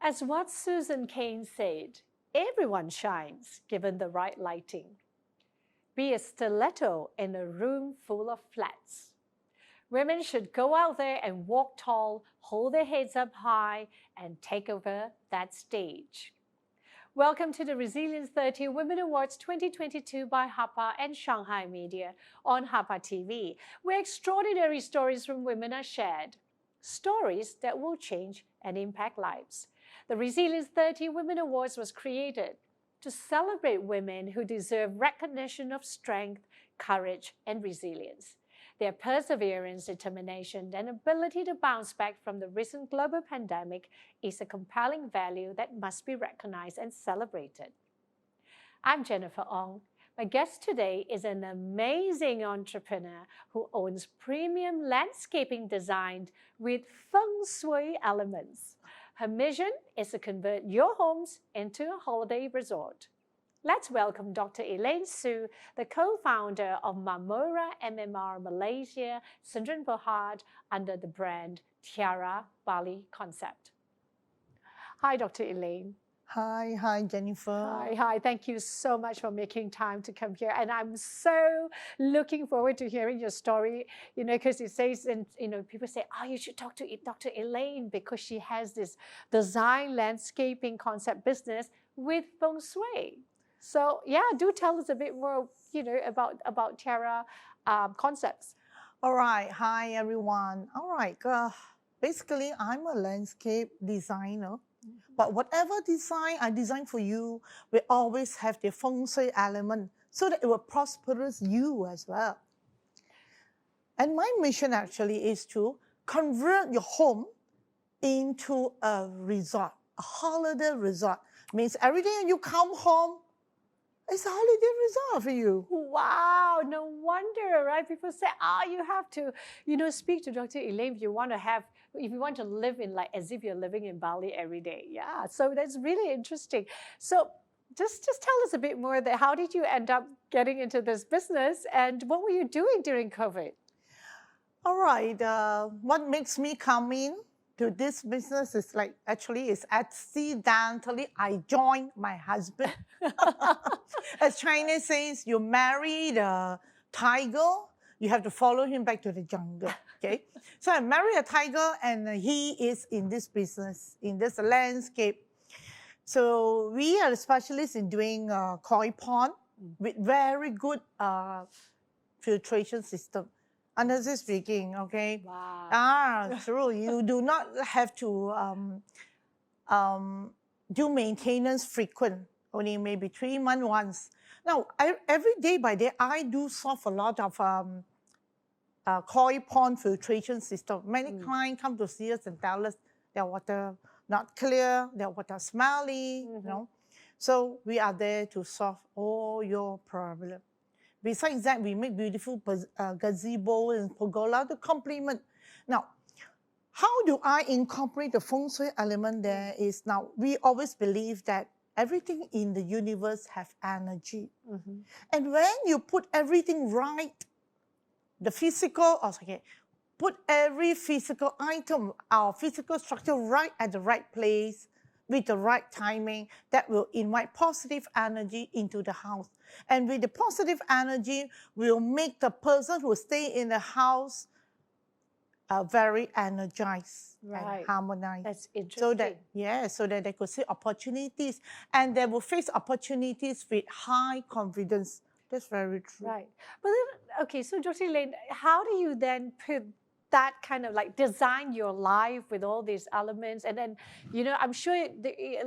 As what Susan Cain said, everyone shines given the right lighting. Be a stiletto in a room full of flats. Women should go out there and walk tall, hold their heads up high, and take over that stage. Welcome to the Resilience 30 Women Awards 2022 by Hapa and Shanghai Media on Hapa TV, where extraordinary stories from women are shared. Stories that will change and impact lives. The Resilience 30 Women Awards was created to celebrate women who deserve recognition of strength, courage, and resilience. Their perseverance, determination, and ability to bounce back from the recent global pandemic is a compelling value that must be recognized and celebrated. I'm Jennifer Ong. My guest today is an amazing entrepreneur who owns premium landscaping design with Feng Shui elements. Her mission is to convert your homes into a holiday resort. Let's welcome Dr. Elaine Soo, the co-founder of Marmora MMR Malaysia, Sdn Bhd, under the brand Tiara Bali Concept. Hi, Dr. Elaine. Hi, Jennifer. Hi. Thank you so much for making time to come here. And I'm so looking forward to hearing your story, because it says, and people say, oh, you should talk to Dr. Elaine because she has this design landscaping concept business with Feng Shui. So yeah, do tell us a bit more, about Tiara Concepts. All right. Hi, everyone. All right. Basically, I'm a landscape designer. But whatever design I design for you, we always have the Feng Shui element so that it will prosperous you as well. And my mission actually is to convert your home into a resort, a holiday resort. Means every day you come home, it's a holiday resort for you. Wow, no wonder, right? People say, you have to, speak to Dr. Elaine if you want to live in as if you're living in Bali every day. Yeah, so that's really interesting. So just tell us a bit more that how did you end up getting into this business and what were you doing during COVID? All right, what makes me come in to this business is accidentally I joined my husband. As China says, you marry the tiger, you have to follow him back to the jungle, okay? So I married a tiger and he is in this business, in this landscape. So we are specialists in doing koi pond with very good filtration system. Honestly speaking, okay? Wow. True. You do not have to do maintenance frequent, only maybe 3 months once. Now, every day by day, I do solve a lot of koi pond filtration system. Many clients come to see us and tell us their water not clear, their water smelly, So we are there to solve all your problems. Besides that, we make beautiful gazebo and pergola to complement. Now, how do I incorporate the Feng Shui element there is now, we always believe that everything in the universe has energy. And when you put everything right, put every physical item, our physical structure right at the right place, with the right timing, that will invite positive energy into the house. And with the positive energy, will make the person who stay in the house very energized and harmonized. That's interesting. So that they could see opportunities and they will face opportunities with high confidence. That's very true. Right. But then, okay, so Dr. Elaine, how do you then put that kind of design your life with all these elements? And then, I'm sure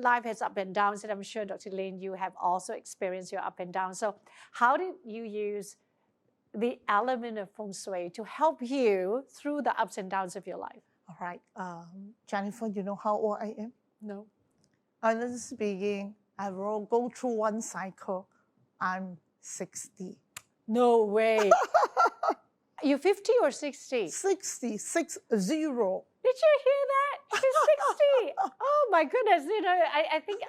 life has up and downs, and I'm sure, Dr. Elaine, you have also experienced your up and downs. So how did you use the element of Feng Shui to help you through the ups and downs of your life? All right. Jennifer, you know how old I am? No. Honestly speaking, I will go through one cycle. I'm 60. No way. You're 50 or 60? 60, 60. Did you hear that? She's 60. Oh my goodness.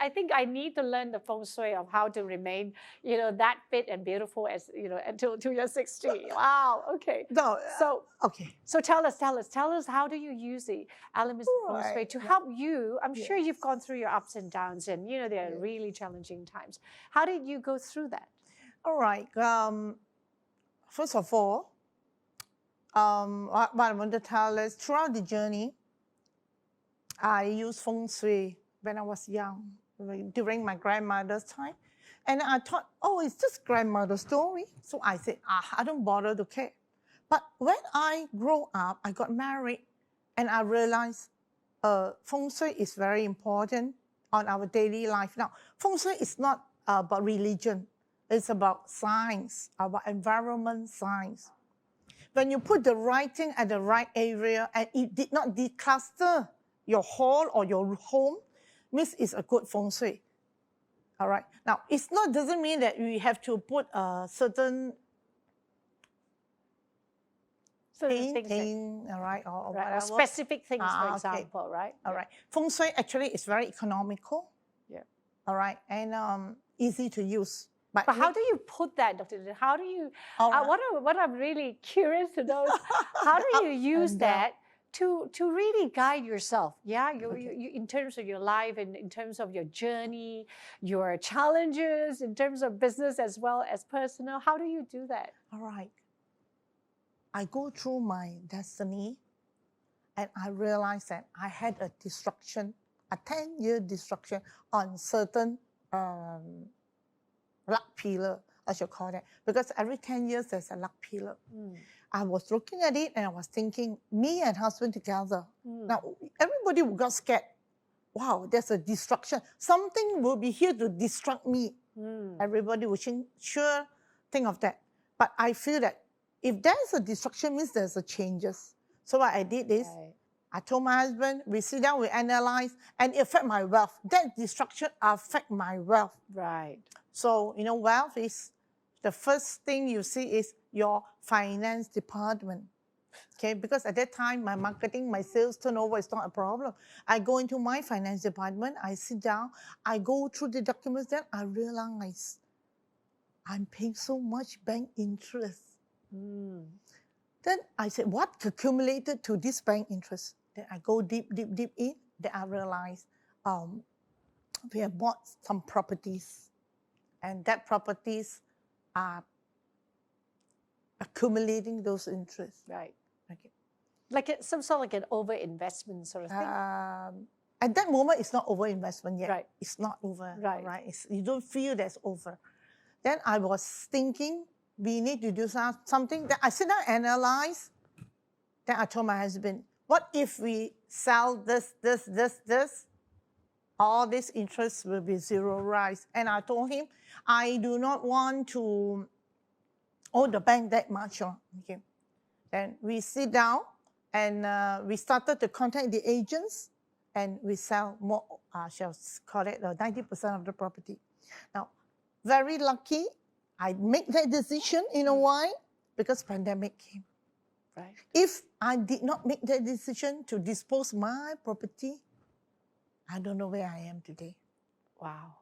I think I need to learn the Feng Shui of how to remain, that fit and beautiful as, until you're 60. Wow. Okay. No, okay. So tell us, how do you use the elements of Feng Shui to help you? I'm sure you've gone through your ups and downs and, there are really challenging times. How did you go through that? All right. First of all, what I want to tell is throughout the journey, I used Feng Shui when I was young, during my grandmother's time. And I thought, oh, it's just grandmother's story. So I said, I don't bother to care. But when I grew up, I got married, and I realized Feng Shui is very important on our daily life. Now, Feng Shui is not about religion. It's about science, about environment science. When you put the right thing at the right area and it did not decluster your hall or your home, means it's a good Feng Shui. All right. Now, it's not doesn't mean that we have to put a certain painting, all right, or whatever. Specific things, for example, right? All right. Feng Shui actually is very economical. Yeah. All right, and easy to use. But how do you put that, Dr. Lin? How do you, what I'm really curious to know is, how do you use that to really guide yourself? Yeah, you, in terms of your life and in terms of your journey, your challenges, in terms of business as well as personal. How do you do that? All right. I go through my destiny and I realized that I had a destruction, a 10-year destruction on certain luck pillar, I should call that, because every 10 years there's a luck pillar. I was looking at it and I was thinking, me and husband together. Now, everybody got scared. Wow, there's a destruction. Something will be here to destruct me. Everybody was sure think of that. But I feel that if there's a destruction, means there's a changes. So what I did is, I told my husband, we sit down, we analyze, and it affect my wealth. That destruction affect my wealth. Right. So, wealth is, the first thing you see is your finance department. Okay, because at that time, my marketing, my sales turnover is not a problem. I go into my finance department, I sit down, I go through the documents, then I realize I'm paying so much bank interest. Then I said, what accumulated to this bank interest? Then I go deep in, then I realize we have bought some properties, and that properties are accumulating those interests. Right. Okay. Like some sort of like an over-investment sort of thing? At that moment, it's not over-investment yet. Right. It's not over. Right. You don't feel that's over. Then I was thinking, we need to do something. Then I sit down and analyze. Then I told my husband, what if we sell this? All this interest will be zero rise. And I told him, I do not want to owe the bank that much. Okay. Then we sit down and we started to contact the agents and we sell more, shall call it 90% of the property. Now, very lucky, I make that decision, why? Because pandemic came. Right. If I did not make that decision to dispose my property, I don't know where I am today. Wow.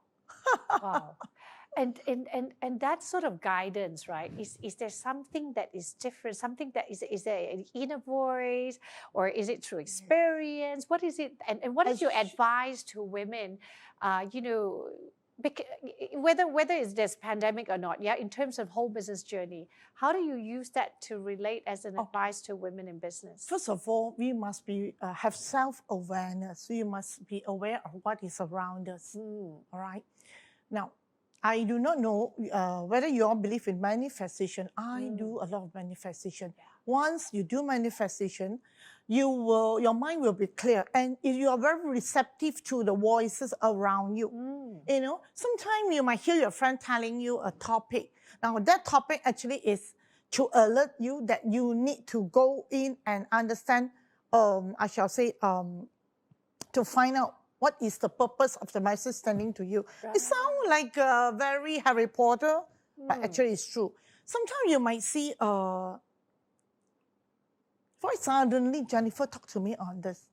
Wow. And that sort of guidance, right? Is there something that is different? Something that is there an inner voice, or is it through experience? What is it? And what is your advice to women? Whether it's this pandemic or not, in terms of whole business journey, how do you use that to relate as an advice to women in business? First of all, we must be have self-awareness. We must be aware of what is around us. All right. Now, I do not know whether you all believe in manifestation. I do a lot of manifestation. Once you do manifestation, your mind will be clear, and if you are very receptive to the voices around you, sometimes you might hear your friend telling you a topic. Now that topic actually is to alert you that you need to go in and understand. I shall say to find out what is the purpose of the message sending to you. Right. It sounds like very Harry Potter, but actually it's true. Sometimes you might see, why suddenly Jennifer talked to me on this?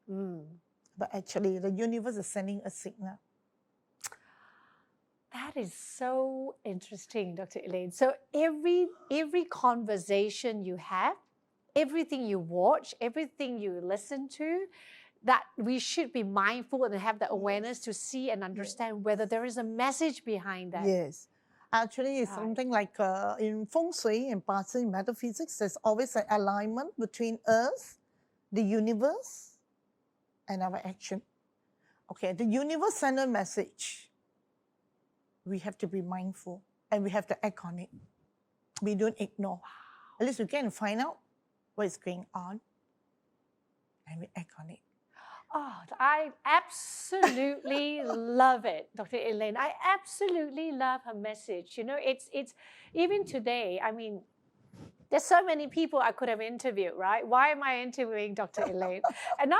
But actually, the universe is sending a signal. That is so interesting, Dr. Elaine. So every conversation you have, everything you watch, everything you listen to, that we should be mindful and have the awareness to see and understand whether there is a message behind that. Yes. Actually, it's Right. something like in Feng Shui and partially metaphysics, there's always an alignment between us, the universe, and our action. Okay, the universe sends a message. We have to be mindful and we have to act on it. We don't ignore. At least we can find out what is going on and we act on it. Oh, I absolutely love it, Dr. Elaine. I absolutely love her message. You know, it's even today, I mean, there's so many people I could have interviewed, right? Why am I interviewing Dr. Elaine? And now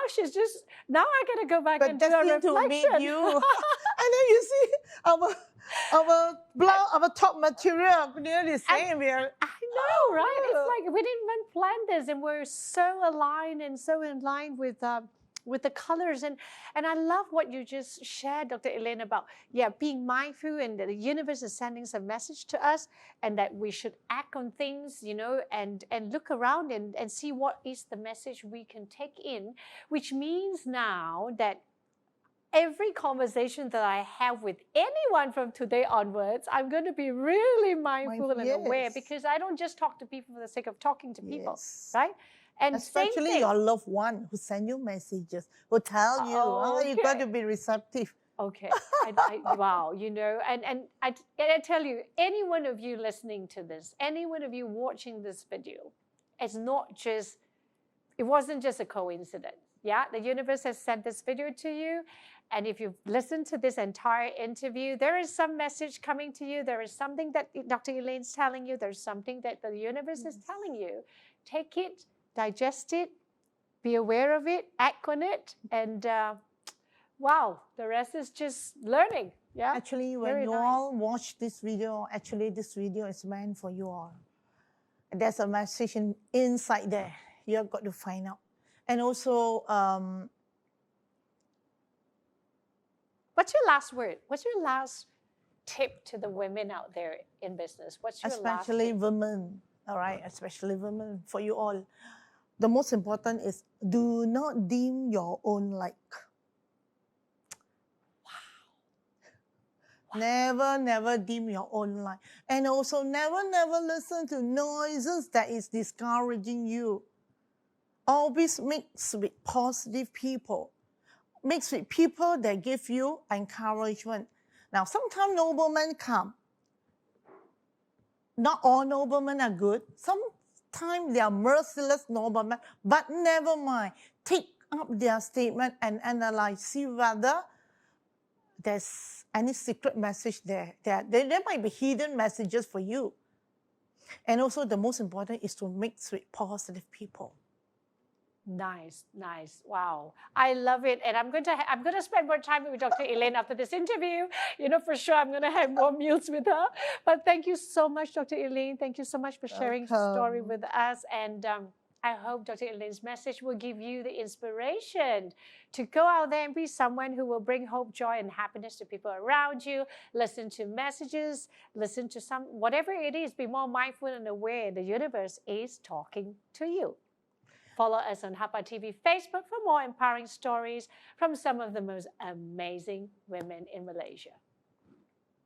now I got to go back and do a But reflection. to meet you. And then you see our top material nearly the same. I know, right? It's like we didn't even plan this, and we're so aligned and so in line with the colors. And I love what you just shared, Dr. Elaine, about being mindful and that the universe is sending some message to us, and that we should act on things, you know, and look around and see what is the message we can take in, which means now that every conversation that I have with anyone from today onwards, I'm going to be really mindful and aware, because I don't just talk to people for the sake of talking to people, right? And especially your loved one who send you messages, who tell you, you got to be receptive. Okay. Wow, you know, and I tell you, any one of you listening to this, any one of you watching this video, it wasn't just a coincidence. Yeah, the universe has sent this video to you. And if you've listened to this entire interview, there is some message coming to you. There is something that Dr. Elaine's telling you. There's something that the universe is telling you. Take it, digest it, be aware of it, act on it. And wow, the rest is just learning. Yeah. Actually, when you all watch this video, actually this video is meant for you all. And there's a message inside there. You have got to find out. And also, what's your last word? What's your last tip to the women out there in business? What's your last tip? Especially women, all right? Especially women, for you all. The most important is do not dim your own light. Wow. Never dim your own light. And also never listen to noises that is discouraging you. Always mix with positive people. Mix with people that give you encouragement. Now, sometimes noblemen come. Not all noblemen are good. Sometimes they are merciless noblemen, but never mind. Take up their statement and analyze. See whether there's any secret message there. There might be hidden messages for you. And also the most important is to mix with positive people. Nice. Wow, I love it, and I'm going to spend more time with Dr. Elaine after this interview. You know, for sure, I'm going to have more meals with her. But thank you so much, Dr. Elaine. Thank you so much for sharing the story with us, and I hope Dr. Elaine's message will give you the inspiration to go out there and be someone who will bring hope, joy, and happiness to people around you. Listen to messages, listen to whatever it is. Be more mindful and aware. The universe is talking to you. Follow us on Hapa TV Facebook for more empowering stories from some of the most amazing women in Malaysia.